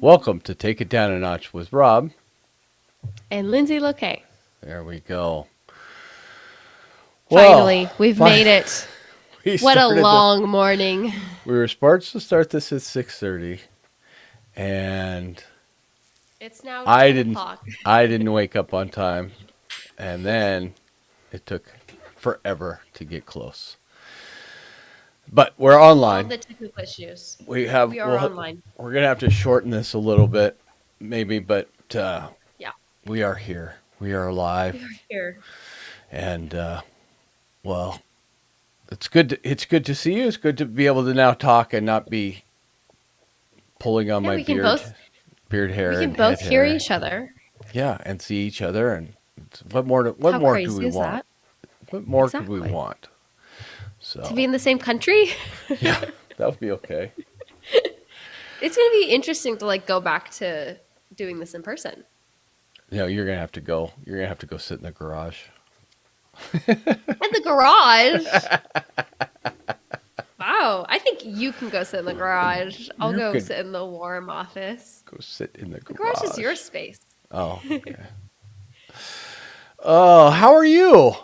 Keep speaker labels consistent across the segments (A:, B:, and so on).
A: Welcome to Take It Down a Notch with Rob.
B: And Lindsay Loke.
A: There we go. Well,
B: Finally, we've made it.
A: we
B: What a
A: started the.
B: long morning.
A: We were supposed to start this at 6:30, and
B: It's now
A: I
B: 10
A: didn't.
B: o'clock.
A: I didn't wake up on time, and then it took forever to get close. But we're
B: All
A: online.
B: the technical issues.
A: We have.
B: We are online.
A: We're gonna have to shorten this a little bit, maybe, but
B: Yeah,
A: we are here. We are
B: we
A: alive,
B: are here.
A: and well, it's good to see you. It's good to be able to now talk and not be pulling on
B: Yeah,
A: my
B: we can
A: beard hair
B: we can
A: and head
B: both hear
A: hair.
B: each other.
A: Yeah, and see each other. And what
B: How
A: more do we
B: crazy is
A: want?
B: that?
A: What more could we
B: Exactly.
A: want?
B: To be
A: So
B: in the same country?
A: yeah, that would be okay.
B: It's going to be interesting to go back to doing this in person.
A: You're gonna have to go. You're gonna have to go sit in the garage.
B: In the garage. Wow, I think you can go sit in the garage. I'll
A: You
B: go
A: could
B: sit in the warm office.
A: go sit in the
B: The garage is your
A: garage.
B: space.
A: Oh, okay. Oh, how are you?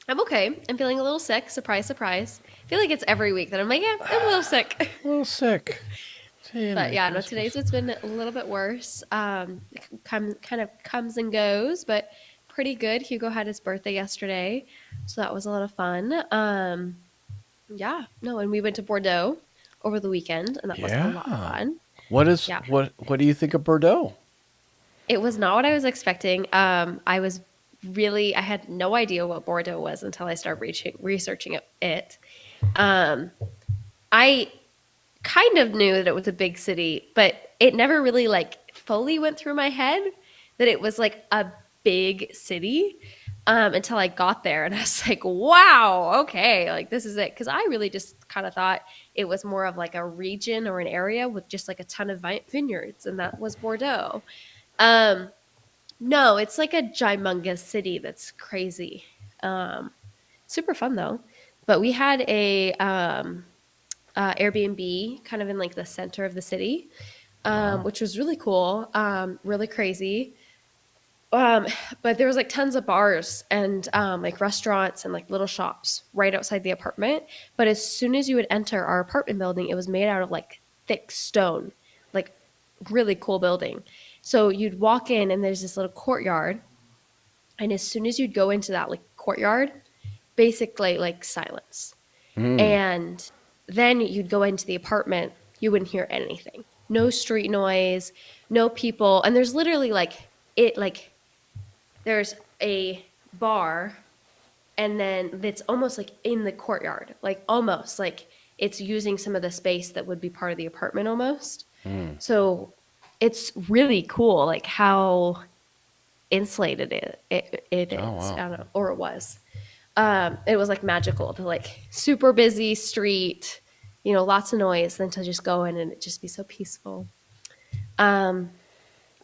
B: I'm okay. I'm feeling a little sick. Surprise, surprise. I feel like it's every week that I'm like, yeah, I'm a little sick.
A: A little sick. Saying
B: But
A: Merry
B: yeah, no,
A: Christmas.
B: today's it's been a little bit worse. It kind of comes and goes, but pretty good. Hugo had his birthday yesterday, so that was a lot of fun. Yeah, no, and we went to Bordeaux over the weekend, and that was a lot of
A: Yeah.
B: fun. Yeah,
A: What do you think of Bordeaux?
B: it was not what I was expecting. I had no idea what Bordeaux was until I started researching it. Um, I kind of knew that it was a big city, but it never really fully went through my head that it was like a big city until I got there, and I was like, "Wow, okay, like this is it." Because I really just kind of thought it was more of like a region or an area with just like a ton of vineyards, and that was Bordeaux. Um, no, it's like a gymongous city that's crazy. Um, Super fun though. But we had a Airbnb kind of in like the center of the city,
A: Wow.
B: which was really cool, really crazy. Um, but there was like tons of bars and like restaurants and like little shops right outside the apartment. But as soon as you would enter our apartment building, it was made out of like thick stone, like really cool building. So you'd walk in and there's this little courtyard, and as soon as you'd go into that like courtyard, basically like silence.
A: Hmm.
B: And then you'd go into the apartment, you wouldn't hear anything. No street noise, no people. And there's literally there's a bar, and then it's almost like in the courtyard, like almost like it's using some of the space that would be part of the apartment almost.
A: Hmm.
B: So it's really cool, like how insulated it
A: Oh
B: is. I
A: wow.
B: don't know, or it was. It was like magical to like super busy street, lots of noise, then to just go in and it just be so peaceful. Um,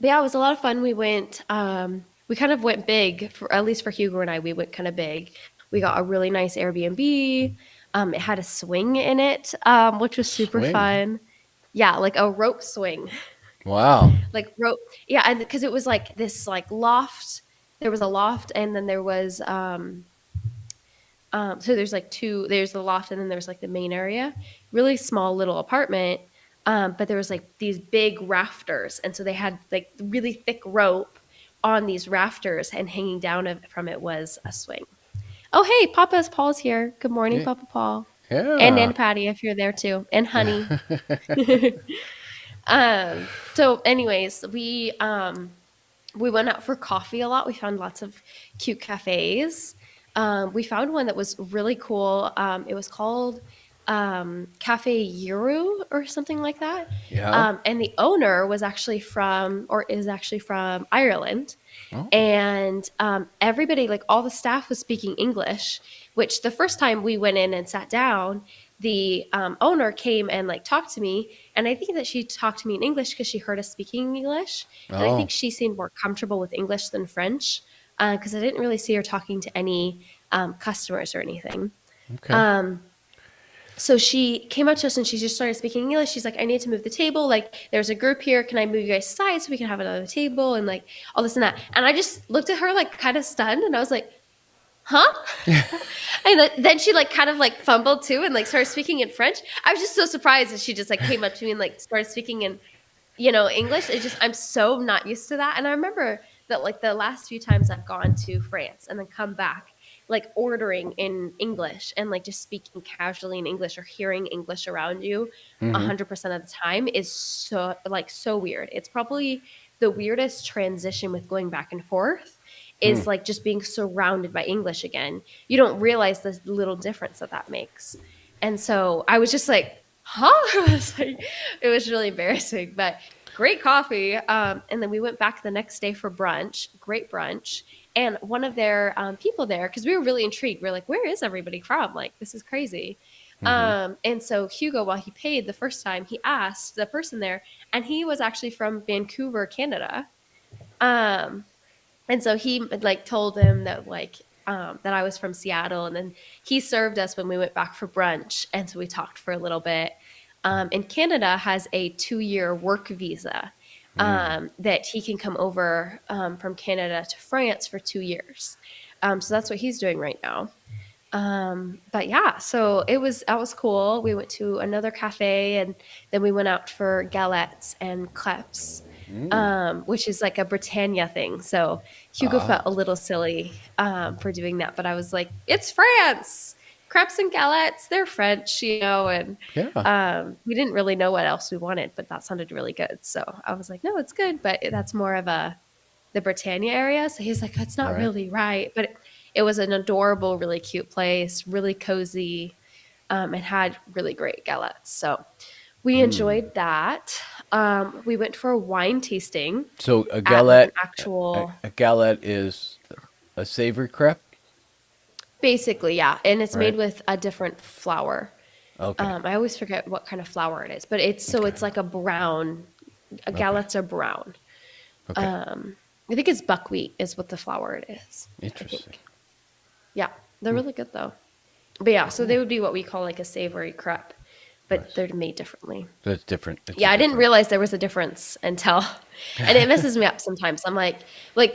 B: but yeah, it was a lot of fun. We kind of went big for, at least for Hugo and I, we went kind of big. We got a really nice Airbnb. It had a swing in it, which was super
A: Swing.
B: fun. Yeah, like a rope swing,
A: Wow.
B: like rope. Yeah, and because it was like this like loft. There was a loft, and then there was so there's like two. There's the loft, and then there's like the main area. Really small little apartment, but there was like these big rafters, and so they had like really thick rope on these rafters, and hanging down from it was a swing. Oh, hey, Paul's here. Good morning,
A: Yeah.
B: Papa Paul,
A: Yeah.
B: and Patty if you're there too, and Honey. So, anyways, we went out for coffee a lot. We found lots of cute cafes. We found one that was really cool. It was called Cafe Euro or something like that.
A: Yeah.
B: And the owner was actually is actually from Ireland.
A: Oh.
B: And everybody, like all the staff, was speaking English, which the first time we went in and sat down, the owner came and like talked to me. And I think that she talked to me in English because she heard us speaking English. And I
A: Oh.
B: think she seemed more comfortable with English than French because I didn't really see her talking to any customers or anything.
A: Okay.
B: Um, So she came up to us and she just started speaking English. She's like, I need to move the table. Like, there's a group here. Can I move you guys aside so we can have another table? And like all this and that. And I just looked at her like kind of stunned and I was like, huh? And then she like kind of like fumbled too and like started speaking in French. I was just so surprised that she just like came up to me and like started speaking in English. It's just I'm so not used to that. And I remember that like the last few times I've gone to France and then come back, like ordering in English and like just speaking casually in English or hearing English around you
A: Mm-hmm.
B: 100% of the time is so weird. It's probably the weirdest transition with going back and forth is like just being surrounded by English again. You don't realize the little difference that that makes. And so I was just like, huh? It was really embarrassing, but great coffee. And then we went back the next day for brunch, great brunch. And one of their people there, because we were really intrigued, we are like, where is everybody from? Like, this is crazy.
A: Mm-hmm.
B: And so Hugo, while he paid the first time, he asked the person there, and he was actually from Vancouver, Canada. Um, and so he like told him that that I was from Seattle, and then he served us when we went back for brunch, and so we talked for a little bit. And Canada has a 2-year work visa that he can come over from Canada to France for 2 years. So that's what he's doing right now. But yeah, so that was cool. We went to another cafe and then we went out for galettes and crepes, which is like a Britannia thing. So Hugo felt
A: Ah,
B: a little silly for doing that, but I was like, it's France. Crepes and galettes, they're French, and
A: yeah.
B: we didn't really know what else we wanted, but that sounded really good. So I was like, no, it's good, but that's more of the Britannia area. So he's like, it's not
A: Right.
B: really right. But it was an adorable, really cute place, really cozy, and had really great galettes. So we enjoyed that. We went for a wine tasting
A: So
B: at like an actual,
A: a galette is a savory crepe,
B: basically, yeah. And it's made
A: right?
B: with a different flour.
A: Okay.
B: I always forget what kind of flour it is, but it's
A: Okay.
B: like a brown,
A: Okay.
B: galettes are brown.
A: Okay.
B: Um, I think it's buckwheat is what the flour it is, I
A: Interesting.
B: think. Yeah, they're really good though. But yeah, so they would be what we call like a savory crepe, but
A: Nice.
B: they're made differently.
A: That's different. It's a
B: Yeah, I didn't
A: different.
B: realize there was a difference until, and it messes me up sometimes. I'm like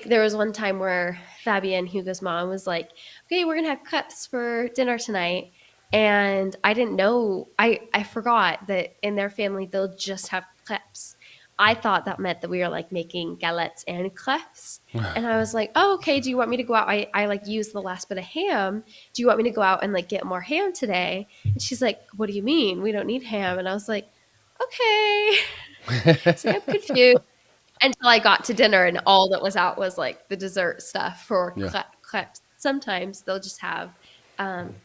B: there was one time where Fabian, Hugo's mom, was like, "Okay, we're gonna have crepes for dinner tonight," and I didn't know. I forgot that in their family they'll just have crepes. I thought that meant that we were like making galettes and crepes. And I was like, oh, okay, do you want me to go out? I like used the last bit of ham. Do you want me to go out and like get more ham today? And she's like, what do you mean? We don't need ham. And I was like, okay. So I'm confused until I got to dinner and all that was out was like the dessert stuff for
A: Yeah.
B: crepes. Sometimes they'll just have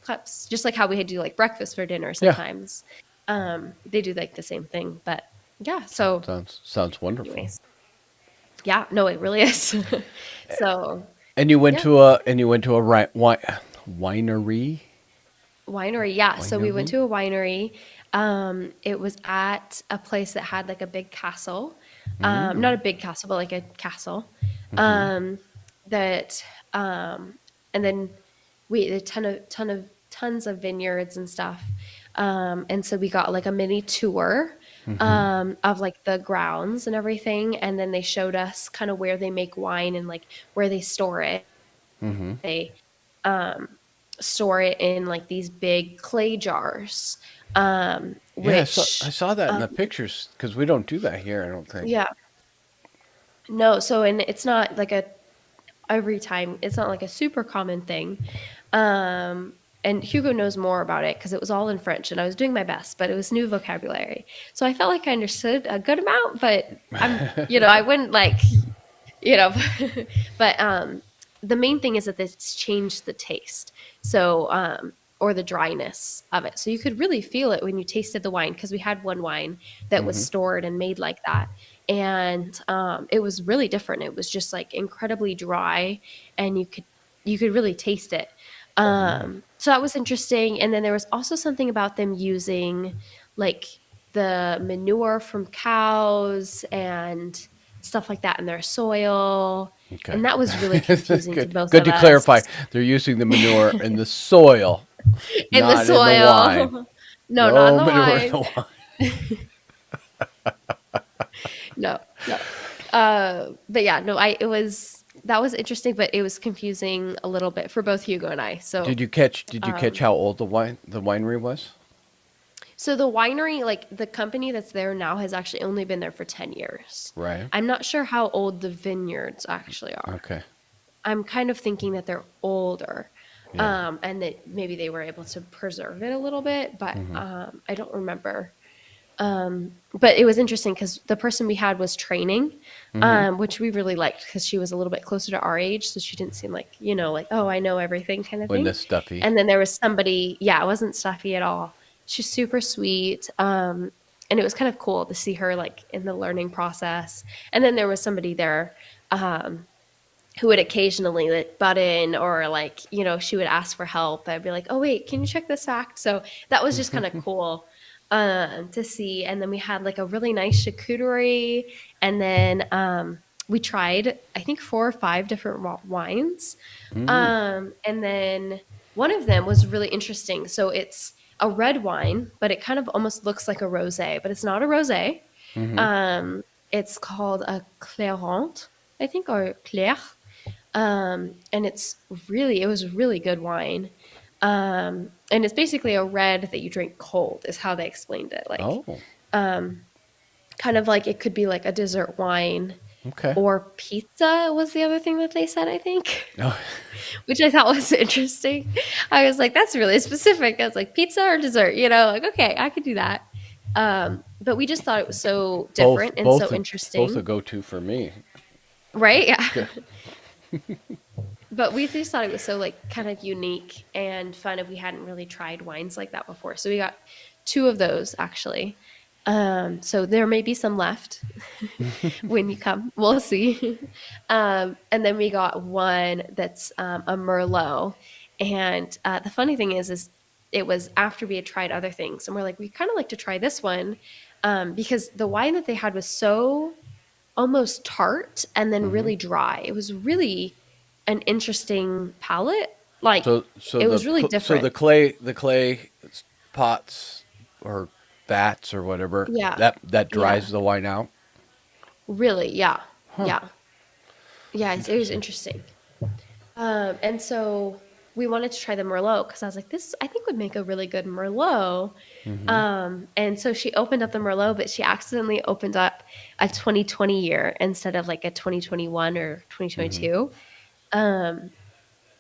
B: crepes, just like how we do like breakfast for dinner
A: Yeah.
B: sometimes. They do like the same thing. But yeah, so
A: Sounds wonderful.
B: anyways. Yeah, no, it really is. So,
A: And you went
B: yeah,
A: to a winery.
B: winery. Yeah, so we went
A: Winery.
B: to a winery. It was at a place that had like a big castle. Not a big castle, but like a castle.
A: Mm-hmm.
B: Um, that and then we a tons of vineyards and stuff. And so we got like a mini tour
A: Mm-hmm.
B: of like the grounds and everything, and then they showed us kind of where they make wine and like where they store it.
A: Mm-hmm.
B: They store it in like these big clay jars,
A: Yeah,
B: which
A: I saw that in the pictures because we don't do that here. I don't think.
B: yeah, no, so and it's not like a every time it's not like a super common thing. And Hugo knows more about it because it was all in French and I was doing my best, but it was new vocabulary. So I felt like I understood a good amount, but I wouldn't like, you know, but the main thing is that it's changed the taste. So, or the dryness of it. So you could really feel it when you tasted the wine because we had one wine that was
A: Mm-hmm.
B: stored and made like that. And it was really different. It was just like incredibly dry and you could really taste it. So that was interesting. And then there was also something about them using like the manure from cows and stuff like that in their soil.
A: Okay.
B: And that was really confusing to
A: Good.
B: both
A: Good
B: of
A: to
B: us.
A: clarify. They're using the manure in the soil,
B: In the
A: not in the wine.
B: soil. No, not in
A: No
B: the
A: manure in
B: wine.
A: the wine.
B: No, no. But yeah, no, it was, that was interesting, but it was confusing a little bit for both Hugo and I. So,
A: Did you catch how old the winery was?
B: so the winery, like the company that's there now has actually only been there for 10 years.
A: Right.
B: I'm not sure how old the vineyards actually are.
A: Okay.
B: I'm kind of thinking that they're older,
A: Yeah.
B: and that maybe they were able to preserve it a little bit, but
A: Mm-hmm.
B: I don't remember. But it was interesting because the person we had was training,
A: Mm-hmm.
B: which we really liked because she was a little bit closer to our age, so she didn't seem like, like, oh, I know everything kind of
A: Wasn't
B: thing.
A: this stuffy?
B: And then there was somebody, yeah, it wasn't stuffy at all. She's super sweet. And it was kind of cool to see her like in the learning process. And then there was somebody there um, who would occasionally like butt in, or like, she would ask for help. I'd be like, oh wait, can you check this fact? So that was just kind of cool to see. And then we had like a really nice charcuterie, and then we tried I think 4 or 5 different wines.
A: Mm.
B: And then one of them was really interesting. So it's a red wine, but it kind of almost looks like a rosé, but it's not a rosé.
A: Mm-hmm.
B: um, it's called a clairante, I think, or clair. And it was really good wine. And it's basically a red that you drink cold, is how they explained it. Like,
A: Oh.
B: um, kind of like it could be like a dessert wine,
A: Okay.
B: or pizza was the other thing that they said, I think,
A: Oh.
B: which I thought was interesting. I was like, that's really specific. I was like, pizza or dessert, like, okay, I could do that. But we just thought it was so
A: Both.
B: different and so
A: Both a
B: interesting,
A: go-to for me.
B: right? Yeah.
A: Okay.
B: But we just thought it was so like kind of unique and fun if we hadn't really tried wines like that before. So we got 2 of those actually. So there may be some left when you come. We'll see. And then we got one that's a Merlot. And the funny thing is it was after we had tried other things, and we're like, we kind of like to try this one, because the wine that they had was so almost tart and then
A: Mm-hmm.
B: really dry. It was really an interesting palate. Like,
A: So so
B: it
A: the
B: was really
A: so
B: different.
A: the clay pots or vats or whatever
B: Yeah.
A: that
B: Yeah.
A: dries the wine out.
B: Really. Yeah.
A: Huh.
B: Yeah. Yeah. It was
A: Interesting.
B: interesting. And so we wanted to try the Merlot because I was like, this I think would make a really good Merlot.
A: Mm-hmm.
B: And so she opened up the Merlot, but she accidentally opened up a 2020 year instead of like a 2021 or
A: Mm-hmm.
B: 2022. Um,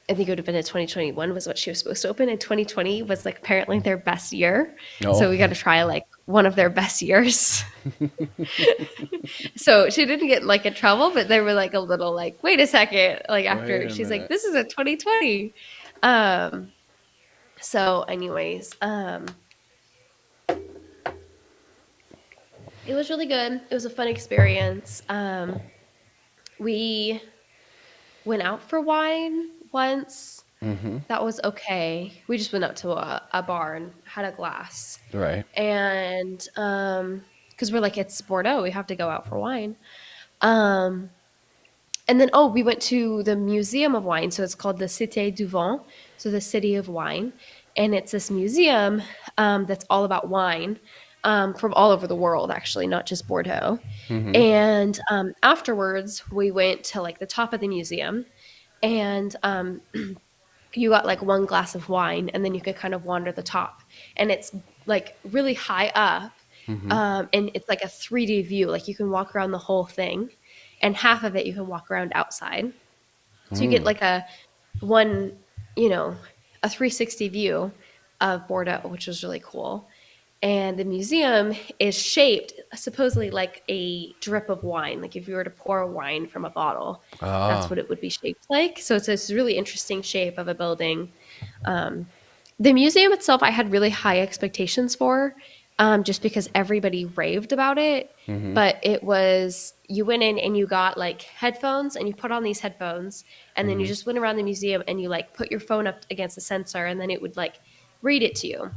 B: I think it would have been a 2021 was what she was supposed to open, and 2020 was like apparently their best year.
A: No.
B: So we got to try like one of their best years. So she didn't get like in trouble, but they were like a little like, wait a second. Like
A: Wait
B: after
A: a
B: she's like,
A: minute.
B: this is a 2020. Um, so anyways, it was really good. It was a fun experience. We went out for wine once.
A: Mm-hmm.
B: That was okay. We just went up to a bar and had a glass.
A: Right.
B: And because we're like, it's Bordeaux, we have to go out for wine. Um, and then, we went to the Museum of Wine. So it's called the Cité du Vin, so the City of Wine. And it's this museum that's all about wine, from all over the world, actually, not just Bordeaux.
A: Mm-hmm.
B: And afterwards, we went to like the top of the museum, and you got like one glass of wine, and then you could kind of wander the top, and it's like really high up.
A: Mm-hmm.
B: And it's like a 3D view, like you can walk around the whole thing, and half of it you can walk around outside, so you get
A: Mm.
B: like one you know a 360 view of Bordeaux, which was really cool. And the museum is shaped supposedly like a drip of wine. Like if you were to pour wine from a bottle, that's
A: Ah.
B: what it would be shaped like. So it's this really interesting shape of a building. Um, the museum itself, I had really high expectations for, just because everybody raved about it.
A: Mm-hmm.
B: But it was, you went in and you got like headphones, and you put on these headphones, and then you
A: Mm-hmm.
B: just went around the museum and you like put your phone up against the sensor, and then it would like read it to you.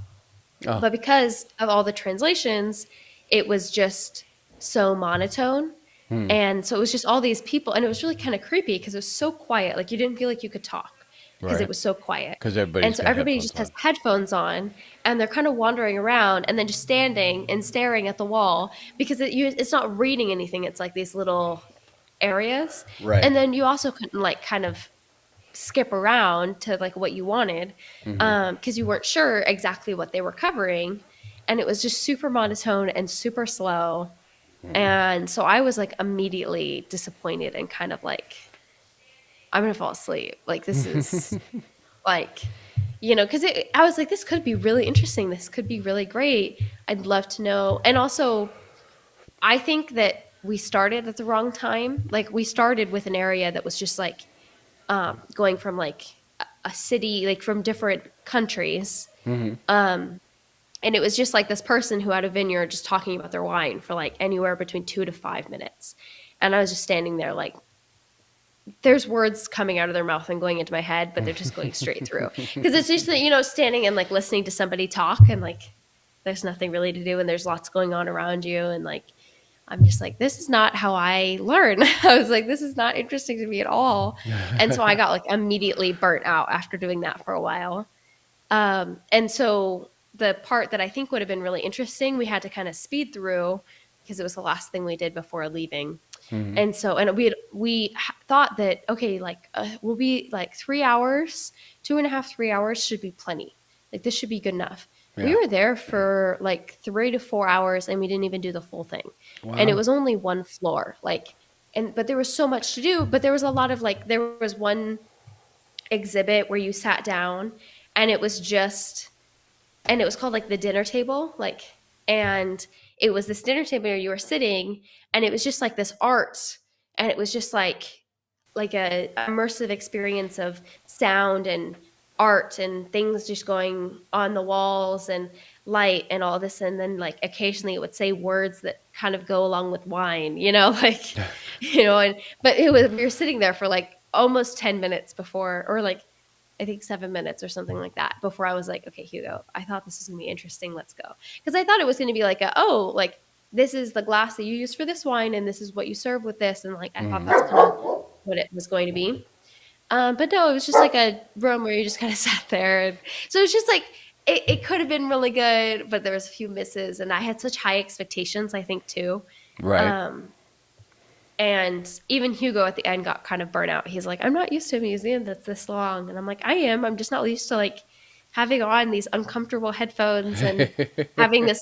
A: Oh.
B: But because of all the translations, it was just so monotone.
A: Hmm.
B: And so it was just all these people, and it was really kind of creepy because it was so quiet. Like you didn't feel like you could talk. because it
A: Right.
B: was so quiet.
A: Because
B: And
A: everybody's
B: so
A: got
B: everybody
A: headphones
B: just has
A: on.
B: headphones on and they're kind of wandering around and then just standing and staring at the wall because it's not reading anything. It's like these little areas.
A: Right.
B: And then you also couldn't like kind of skip around to like what you wanted
A: Hmm.
B: because you weren't sure exactly what they were covering. And it was just super monotone and super slow. And so I was like immediately disappointed and kind of like, I'm going to fall asleep. Like, this is like, because I was like, this could be really interesting. This could be really great. I'd love to know. And also, I think that we started at the wrong time. Like, we started with an area that was just like going from like a city, like from different countries.
A: Hmm.
B: And it was just like this person who had a vineyard just talking about their wine for like anywhere between 2 to 5 minutes. And I was just standing there like, there's words coming out of their mouth and going into my head, but they're just going straight through. Because it's just that, standing and like listening to somebody talk and like there's nothing really to do and there's lots going on around you. And like, I'm just like, this is not how I learn. I was like, this is not interesting to me at all. And so I got like immediately burnt out after doing that for a while. And so the part that I think would have been really interesting, we had to kind of speed through because it was the last thing we did before leaving.
A: Hmm.
B: And so, and we thought that, okay, like we'll be like 3 hours, 2.5, 3 hours should be plenty. Like this should be good enough. We
A: Yeah.
B: were there for like 3 to 4 hours and we didn't even do the full thing. And it
A: Wow.
B: was only one floor, like, but there was so much to do, but there was a lot of like, there was one exhibit where you sat down and it was just, and it was called like the dinner table, like, and it was this dinner table where you were sitting and it was just like this art and it was just like a immersive experience of sound and art and things just going on the walls and light and all this. And then like occasionally it would say words that kind of go along with wine, like, and but we were sitting there for like almost 10 minutes before, or like I think 7 minutes or something like that before I was like, okay, Hugo, I thought this was gonna be interesting. Let's go. Because I thought it was gonna be like like this is the glass that you use for this wine and this is what you serve with this. And like I thought
A: Hmm.
B: that's kind of what it was going to be. But no, it was just like a room where you just kind of sat there. And so it's just like it could have been really good, but there was a few misses and I had such high expectations, I think, too.
A: Right.
B: Um, and even Hugo at the end got kind of burnt out. He's like, I'm not used to a museum that's this long. And I'm like, I am. I'm just not used to like having on these uncomfortable headphones and having the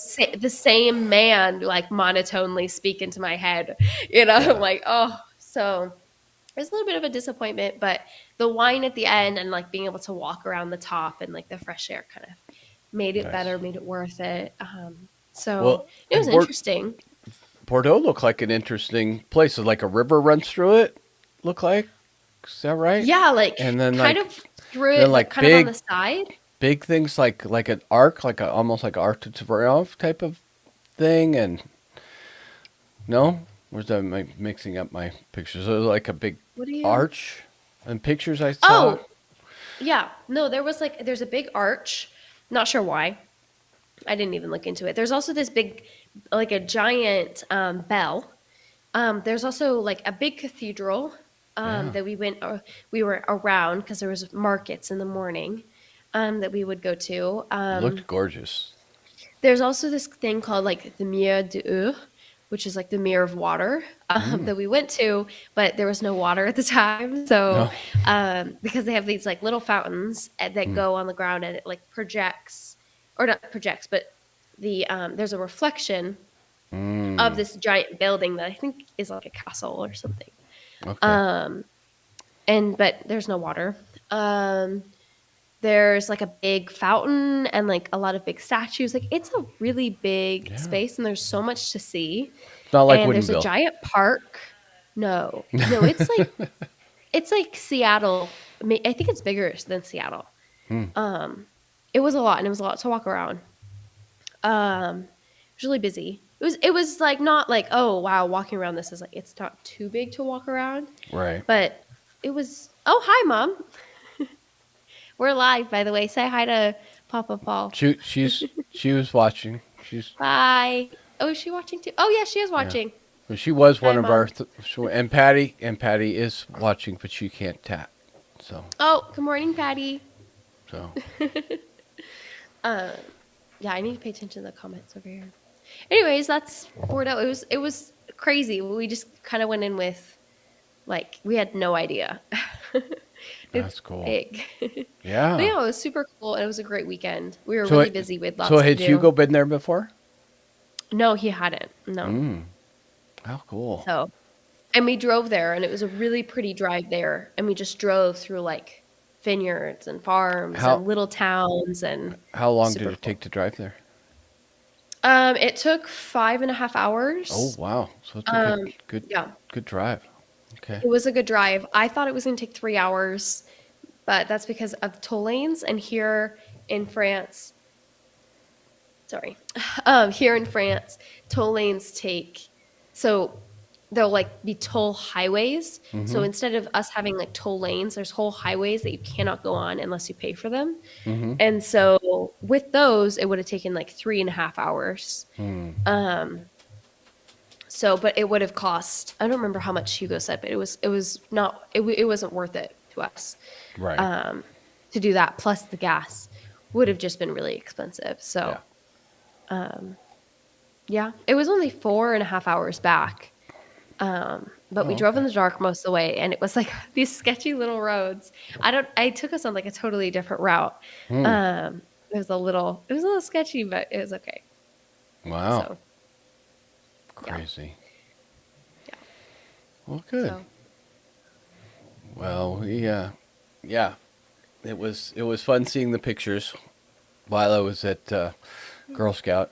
B: same man like monotonely speak into my head. I'm
A: Yeah.
B: like, oh, so it was a little bit of a disappointment, but the wine at the end and like being able to walk around the top and like the fresh air kind of made it
A: Nice.
B: better, made it worth it. So
A: Well,
B: it was
A: and
B: interesting.
A: Bordeaux looked like an interesting place. Like a river runs through it. Look like, is that right?
B: Yeah, like
A: And then
B: kind of through
A: then
B: it, like
A: like
B: kind of on the side.
A: big things like an arc, like a almost like Arc de Triomphe type of thing. And no, where's that mixing up my pictures? It was like a big
B: What do you?
A: arch and pictures I saw.
B: Oh, yeah. No, there's a big arch. Not sure why. I didn't even look into it. There's also this big, like a giant bell. There's also like a big cathedral
A: Yeah,
B: that we were around because there was markets in the morning that we would go to.
A: looked gorgeous.
B: There's also this thing called like the Mer d'Eau, which is like the mirror of water
A: Mm.
B: that we went to, but there was no water at the time. So
A: No.
B: because they have these like little fountains that
A: Mm.
B: go on the ground and it like projects, or not projects, but there's a reflection of
A: Mm.
B: this giant building that I think is like a castle or something.
A: Okay.
B: Um, but there's no water. There's like a big fountain and like a lot of big statues. Like it's a really big
A: Yeah.
B: space and there's so much to see.
A: It's not like
B: And there's a
A: Woodinville.
B: giant park. No, no, it's like Seattle. I think it's bigger than Seattle.
A: Hmm.
B: It was a lot, and it was a lot to walk around. It was really busy. It was like not like, oh wow, walking around this is like it's not too big to walk around,
A: Right.
B: but it was. Oh hi, mom. We're live, by the way. Say hi to Papa Paul.
A: She was watching. She's
B: Bye. Oh, is she watching too? Oh yeah, she is
A: yeah.
B: watching.
A: But she was
B: Hi,
A: one of our
B: mom.
A: and Patty is watching, but she can't tap. So,
B: Oh, good morning, Patty.
A: so
B: Uh, yeah, I need to pay attention to the comments over here. Anyways, that's Bordeaux. It was crazy. We just kind of went in with like we had no idea. It's
A: that's cool.
B: big. But
A: Yeah.
B: yeah, it was super cool and it was a great weekend. We were
A: So,
B: really busy with
A: so
B: lots to
A: had
B: do.
A: Hugo been there before?
B: No, he hadn't. No.
A: Mm. How cool.
B: So, and we drove there and it was a really pretty drive there. And we just drove through like vineyards and farms
A: How
B: and little towns and
A: how long did
B: super
A: it
B: cool.
A: take to drive there?
B: It took 5.5 hours.
A: Oh, wow. So it's a
B: Um,
A: good
B: yeah,
A: good drive. Okay.
B: it was a good drive. I thought it was going to take 3 hours, but that's because of toll lanes. And here in France, sorry, here in France, toll lanes take, so they'll like be toll highways. So
A: Mm-hmm.
B: instead of us having like toll lanes, there's whole highways that you cannot go on unless you pay for them.
A: Mm-hmm.
B: And so with those, it would have taken like 3.5 hours.
A: Hmm.
B: Um, So, but it would have cost. I don't remember how much Hugo said, but it was not. It wasn't worth it to us
A: Right.
B: um, to do that. Plus, the gas would have just been really expensive.
A: Yeah.
B: So, yeah, it was only 4.5 hours back. But we
A: Oh,
B: drove in
A: okay.
B: the dark most of the way, and it was like these sketchy little roads. I don't. I took us on like a totally different route.
A: Hmm.
B: It was a little sketchy, but it was okay.
A: Wow.
B: So, yeah,
A: Crazy.
B: yeah.
A: Well, good.
B: So,
A: Well, yeah, it was fun seeing the pictures while I was at Girl Scout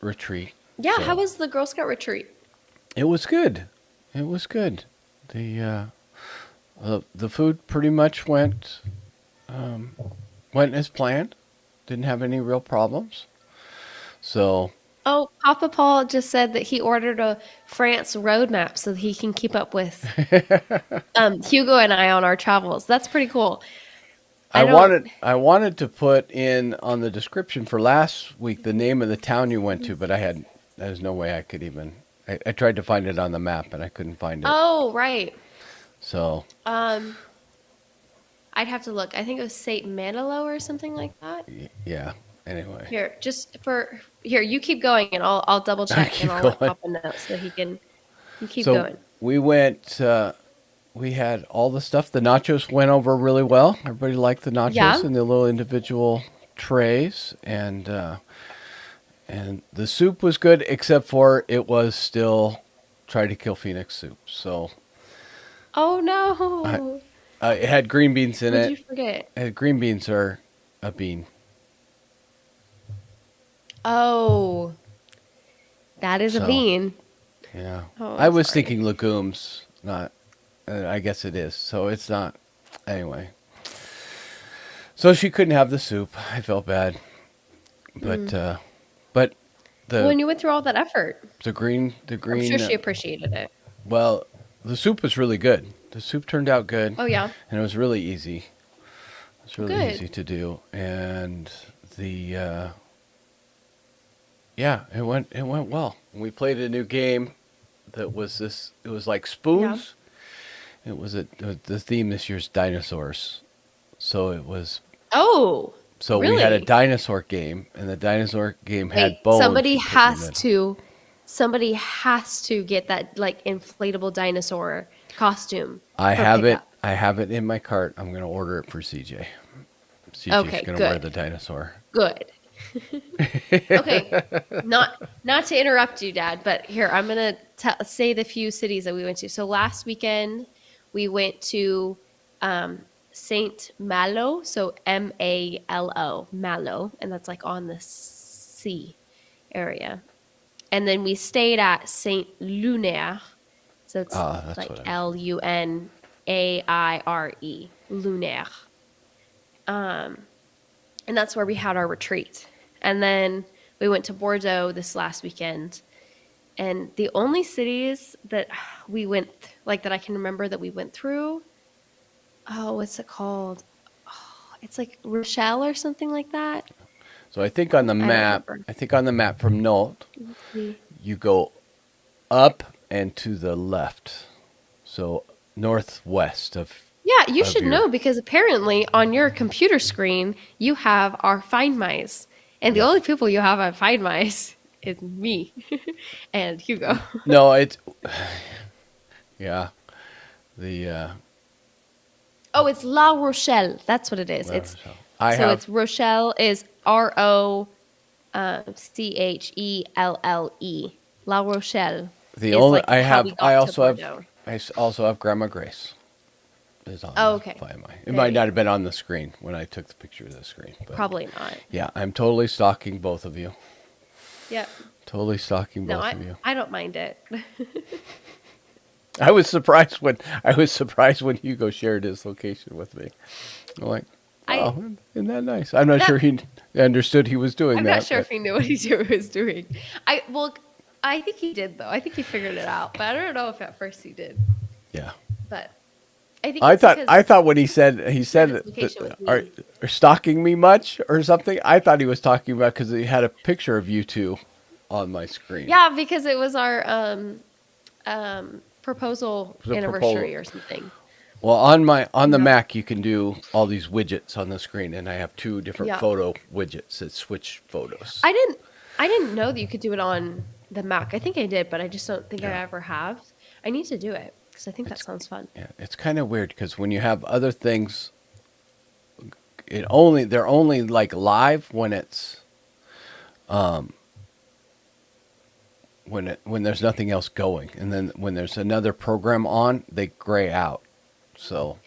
A: retreat.
B: yeah. How
A: So
B: was the Girl Scout retreat?
A: it was good. It was good. The food pretty much went as planned. Didn't have any real problems. So
B: Oh, Papa Paul just said that he ordered a France roadmap so that he can keep up with Hugo and I on our travels. That's pretty cool.
A: I
B: I don't.
A: wanted I wanted to put in on the description for last week the name of the town you went to, but there's no way I could even. I tried to find it on the map and I couldn't find it.
B: Oh, right.
A: So
B: Um, I'd have to look. I think it was Saint Manilow or something like that.
A: yeah. Anyway,
B: Here, just for here, you keep going, and I'll double
A: I
B: check, and
A: keep
B: I'll let
A: going.
B: Papa know so he can. You keep
A: So
B: going.
A: we went. We had all the stuff. The nachos went over really well. Everybody liked the
B: Yeah.
A: nachos in the little individual trays, and the soup was good, except for it was still try to kill Phoenix soup. So
B: Oh
A: I,
B: no!
A: it had green beans in
B: What'd you
A: it.
B: forget?
A: Green beans are a bean.
B: Oh, that is a
A: So
B: bean.
A: yeah,
B: Oh,
A: I
B: I'm
A: was
B: sorry.
A: thinking legumes, not. I guess it is. So it's not. Anyway, so she couldn't have the soup. I felt bad, but
B: Mm.
A: but
B: Well,
A: the
B: and you went through all that effort.
A: the
B: I'm sure
A: green.
B: she appreciated it.
A: Well, the soup was really good. The soup turned out good,
B: Oh yeah.
A: and it was really easy. It's really
B: Good.
A: easy to do, and the yeah, it went well. We played a new game that was this. It was like
B: Yeah.
A: spoons. The theme this year's dinosaurs. So it was
B: Oh,
A: we had a
B: really?
A: dinosaur game, and the dinosaur game had
B: Wait,
A: bones you put in the middle.
B: somebody has to get that like inflatable dinosaur costume
A: I
B: for
A: have it.
B: pickup.
A: I have it in my cart. I'm gonna order it for CJ. CJ's
B: Okay,
A: gonna wear the
B: good.
A: dinosaur.
B: Good. Okay. Not to interrupt you, Dad, but here I'm gonna say the few cities that we went to. So last weekend we went to Saint Malo, so Malo, Malo, and that's like on the sea area. And then we stayed at Saint Lunaire, so it's
A: Ah, that's what
B: like
A: I was.
B: Lunaire, Lunaire. And that's where we had our retreat. And then we went to Bordeaux this last weekend. And the only cities that we went, like that I can remember that we went through, oh, what's it called? Oh, it's like Rochelle or something like that.
A: So I think on the
B: I don't
A: map,
B: remember.
A: from Nolt,
B: Let's see.
A: you go up and to the left. So northwest of
B: Yeah, you
A: of
B: should
A: your.
B: know because apparently on your computer screen you have our Find Mice, and the
A: Yeah.
B: only people you have on Find Mice is me and Hugo.
A: No, it's yeah. The
B: Oh, it's La Rochelle. That's what it is.
A: well,
B: It's
A: so I
B: so
A: have
B: it's Rochelle is Rochelle. La Rochelle
A: the
B: is
A: only
B: like
A: I
B: how
A: have.
B: we got to Bordeaux.
A: Also have Grandma Grace is on
B: Oh,
A: the
B: okay.
A: Find My. It
B: There
A: might
B: you
A: not
B: go.
A: have been on the screen when I took the picture of the screen, but
B: Probably not.
A: yeah, I'm totally stalking both of you.
B: Yep.
A: Totally stalking
B: No,
A: both
B: I
A: of you.
B: I don't mind it.
A: I was surprised when Hugo shared his location with me. I'm like,
B: I
A: oh, isn't that nice? I'm not
B: that
A: sure he understood he was doing
B: I'm not
A: that,
B: sure
A: but
B: if he knew what he was doing. I think he did though. I think he figured it out, but I don't know if at first he did.
A: yeah.
B: But I think it's because
A: I thought when he said
B: shared his location with me.
A: are stalking me much or something. I thought he was talking about because he had a picture of you two on my screen.
B: Yeah, because it was our proposal
A: It was a proposal.
B: anniversary or something.
A: Well, on the
B: Yeah.
A: Mac, you can do all these widgets on the screen, and I have two different
B: Yeah.
A: photo widgets that switch photos.
B: I didn't know that you could do it on the Mac. I think I did, but I just don't think I
A: Yeah.
B: ever have. I need to do it because I think that
A: It's
B: sounds fun.
A: yeah, it's kind of weird because when you have other things, they're only like live when it's when there's nothing else going, and then when there's another program on, they gray out. So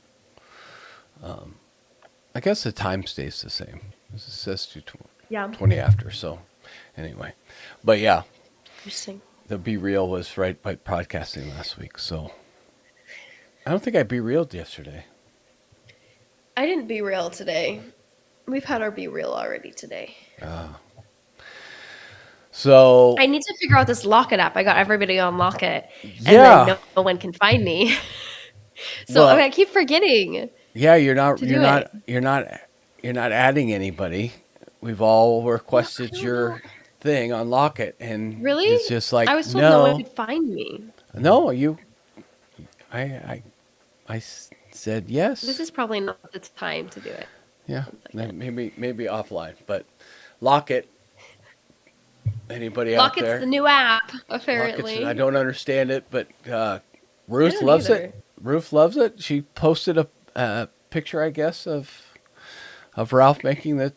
A: I guess the time stays the same. It says
B: Yeah.
A: 20 after. So anyway, but yeah,
B: Interesting.
A: the Be Real was right by podcasting last week. So I don't think I Be Reeled yesterday.
B: I didn't be real today. We've had our be real already today.
A: So
B: I need to figure out this Locket app. I got everybody on Locket, and
A: yeah,
B: then no one can find me. So
A: well,
B: I keep forgetting
A: yeah,
B: to do it.
A: you're not adding anybody. We've all
B: No, I
A: requested
B: don't know.
A: your thing, unlock it, and it's
B: Really?
A: just like
B: I was told no one
A: no,
B: could find me.
A: no, you. I said
B: This
A: yes.
B: is probably not the time to do it.
A: Yeah,
B: 1 second.
A: maybe offline, but lock it. Anybody out
B: Locket's
A: there?
B: the new app,
A: Lock it.
B: apparently.
A: I don't understand it, but
B: I
A: Ruth
B: don't
A: loves
B: either.
A: it. Ruth loves it. She posted a picture, I guess, of Ralph making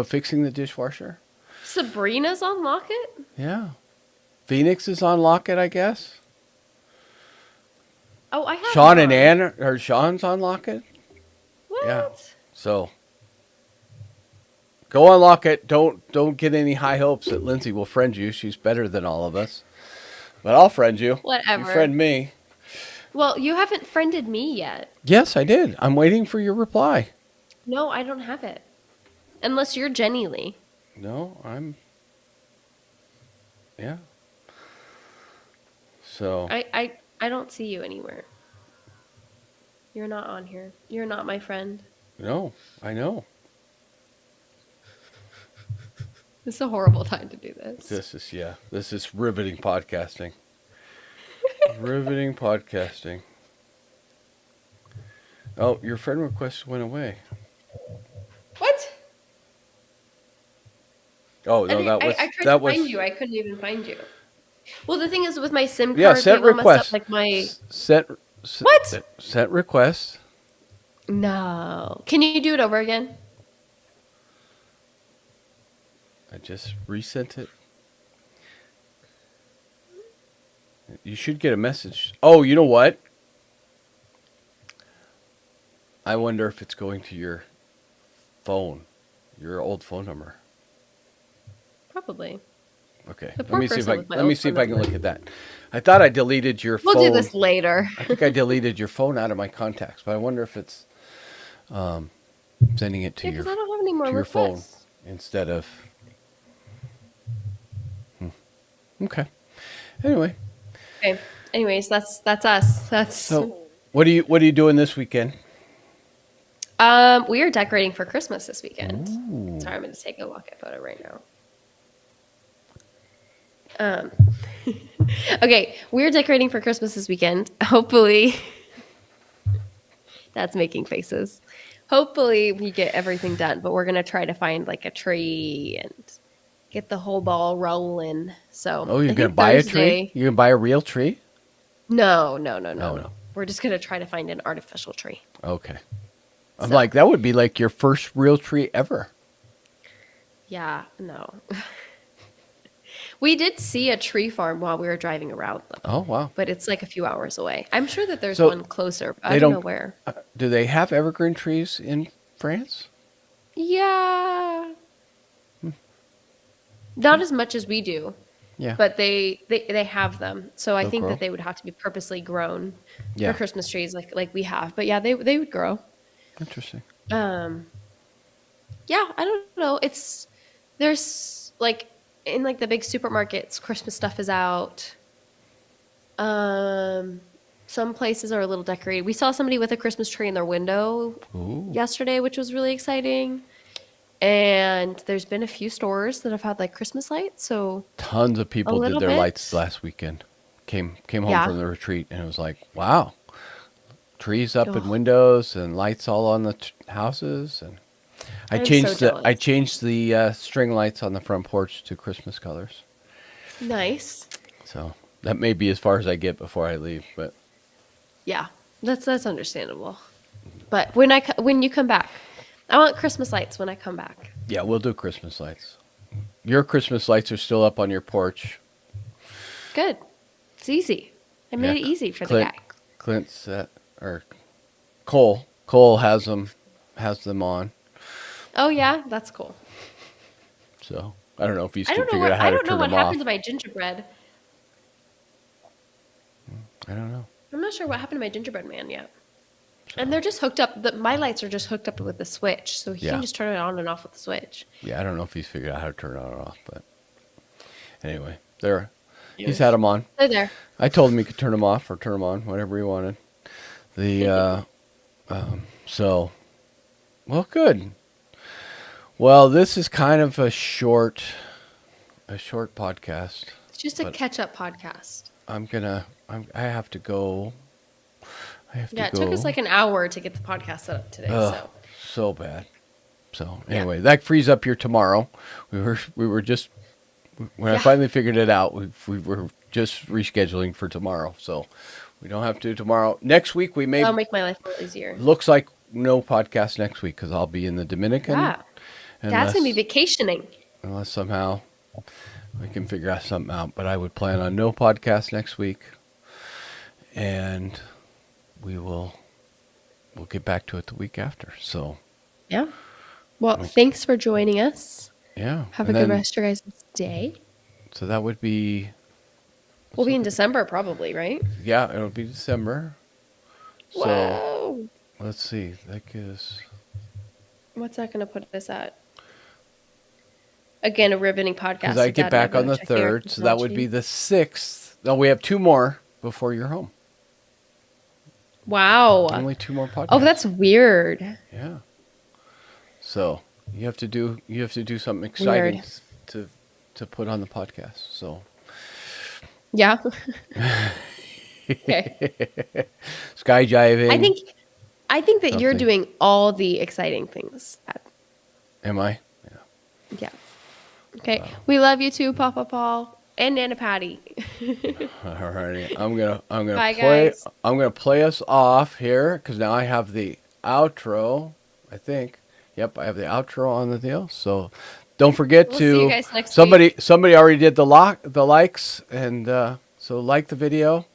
A: fixing the dishwasher.
B: Sabrina's on Locket?
A: Yeah. Phoenix is on Lock It, I guess.
B: Oh, I have
A: Sean and
B: one.
A: Ann or Sean's on Lock It.
B: What?
A: Yeah. So go unlock it. Don't get any high hopes that Lindsay will friend you. She's better than all of us. But I'll friend you.
B: Whatever.
A: You friend me.
B: Well, you haven't friended me yet.
A: Yes, I did. I'm waiting for your reply.
B: No, I don't have it. Unless you're Jenny Lee.
A: No, I'm. Yeah. So
B: I don't see you anywhere. You're not on here. You're not my friend.
A: no, I know.
B: This is a horrible time to do this.
A: This is riveting podcasting. Riveting podcasting. Oh, your friend request went away.
B: What?
A: Oh no, that was
B: I tried
A: that
B: to
A: was
B: find you. I couldn't even find you. Well, the thing is with my SIM card,
A: yeah.
B: they
A: Sent
B: will mess up
A: request.
B: like my.
A: Sent
B: What?
A: Sent request.
B: No. Can you do it over again?
A: I just resent it. You should get a message. Oh, you know what? I wonder if it's going to your phone, your old phone number.
B: Probably.
A: Okay.
B: The poor person with my
A: Let me
B: old
A: see if
B: phone
A: I can
B: number.
A: look at that. I thought I deleted your
B: We'll
A: phone.
B: do this later.
A: I think I deleted your phone out of my contacts, but I wonder if it's sending it to
B: Yeah,
A: your
B: because I don't have any more
A: to your phone
B: requests.
A: instead of. Okay. Anyway,
B: Okay. Anyways, that's us. That's
A: so what are you doing this weekend?
B: we are decorating for Christmas this weekend.
A: Ooh.
B: Sorry, I'm going to take a look at photo right now. Okay, we're decorating for Christmas this weekend. Hopefully, That's making faces. Hopefully we get everything done, but we're gonna try to find like a tree and get the whole ball rolling. So
A: Oh, you're
B: I
A: gonna
B: think
A: buy a tree?
B: Thursday.
A: You're gonna buy a real tree?
B: No, no, no,
A: Oh
B: no.
A: no.
B: We're just gonna try to find an artificial tree.
A: Okay. I'm
B: So
A: like, that would be like your first real tree ever.
B: yeah, no. We did see a tree farm while we were driving around though,
A: Oh wow.
B: but it's like a few hours away. I'm sure that there's
A: So
B: one closer, but I
A: they
B: don't know
A: don't.
B: where.
A: Do they have evergreen trees in France?
B: Yeah, not as much as we do,
A: Yeah.
B: but they have them. So I
A: They'll
B: think
A: grow.
B: that they would have to be purposely grown for
A: Yeah.
B: Christmas trees like we have. But yeah, they would grow.
A: Interesting.
B: Um, yeah, I don't know. There's like in like the big supermarkets, Christmas stuff is out. Um, some places are a little decorated. We saw somebody with a Christmas tree in their window
A: Ooh.
B: yesterday, which was really exciting. And there's been a few stores that have had like Christmas lights, so
A: Tons of
B: a
A: people did
B: little
A: their lights
B: bit.
A: last weekend. Came home
B: Yeah.
A: from the retreat and it was like, wow, trees up in
B: Oh,
A: windows and lights all on the houses. And
B: I'm so
A: I
B: jealous.
A: changed the string lights on the front porch to Christmas colors.
B: Nice.
A: So that may be as far as I get before I leave. But
B: Yeah, that's understandable. But when you come back, I want Christmas lights when I come back.
A: yeah, we'll do Christmas lights. Your Christmas lights are still up on your porch.
B: Good. It's easy. I
A: Yeah,
B: made it easy for the
A: Clint,
B: guy.
A: Clint's or Cole has them on.
B: Oh yeah, that's cool.
A: So I don't know if he's
B: I don't know
A: figured
B: what
A: out how
B: I
A: to
B: don't know
A: turn
B: what
A: them
B: happened
A: off.
B: to my gingerbread.
A: I don't know.
B: I'm not sure what happened to my gingerbread man yet. And they're just hooked up. My lights are just hooked up with the switch, so he
A: Yeah.
B: can just turn it on and off with the switch.
A: Yeah, I don't know if he's figured out how to turn it on or off, but anyway, there. He's
B: Anyways,
A: had them on.
B: they're there.
A: I told him he could turn them off or turn them on, whatever he wanted. The so well, good. Well, this is kind of a short podcast,
B: It's just a
A: but
B: catch-up podcast.
A: I have to go. I have to
B: Yeah, it took us
A: go.
B: like an hour to get the podcast set up today.
A: Ugh,
B: So
A: so bad. So
B: yeah,
A: anyway, that frees up your tomorrow. We were just when I
B: yeah.
A: finally figured it out. We were just rescheduling for tomorrow, so we don't have to do tomorrow. Next week we may
B: That'll make my life a little easier.
A: looks like no podcast next week because I'll be in the Dominican
B: Yeah, Dad's gonna be
A: unless
B: vacationing.
A: somehow we can figure out something out. But I would plan on no podcast next week, and we'll get back to it the week after. So
B: Yeah. Well, thanks for joining us.
A: yeah,
B: Have
A: and
B: a good
A: then
B: rest of your guys' day.
A: so that would be
B: We'll be in December probably, right?
A: yeah, it'll be December. So
B: Whoa.
A: let's see, that gives
B: What's that going to put us at? Again, a riveting podcast.
A: because I
B: with
A: get
B: Dad and
A: back on
B: both
A: the
B: checking our
A: 3rd, so that would be
B: technology.
A: the 6th. No, we have 2 more before you're home.
B: Wow.
A: Only 2 more podcasts.
B: Oh, that's weird.
A: yeah. So you have to do something exciting
B: Weird.
A: to put on the podcast. So
B: Yeah. Okay.
A: skydiving.
B: I think that you're
A: Something.
B: doing all the exciting things.
A: Am I? Yeah.
B: Yeah. Okay. We love you too, Papa Paul and Nana Patty.
A: Alrighty. I'm gonna
B: Bye,
A: play.
B: guys.
A: I'm gonna play us off here because now I have the outro. I think. Yep, I have the outro on the deal. So don't forget
B: We'll
A: to
B: see you guys next
A: somebody already did the likes and so like the video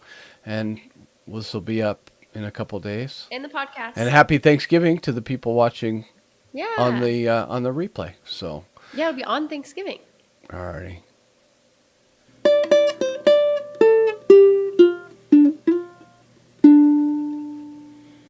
A: and this will be up in a couple days.
B: In the podcast.
A: And happy Thanksgiving to the people watching
B: Yeah.
A: on the replay. So
B: Yeah, it'll be on Thanksgiving.
A: alrighty.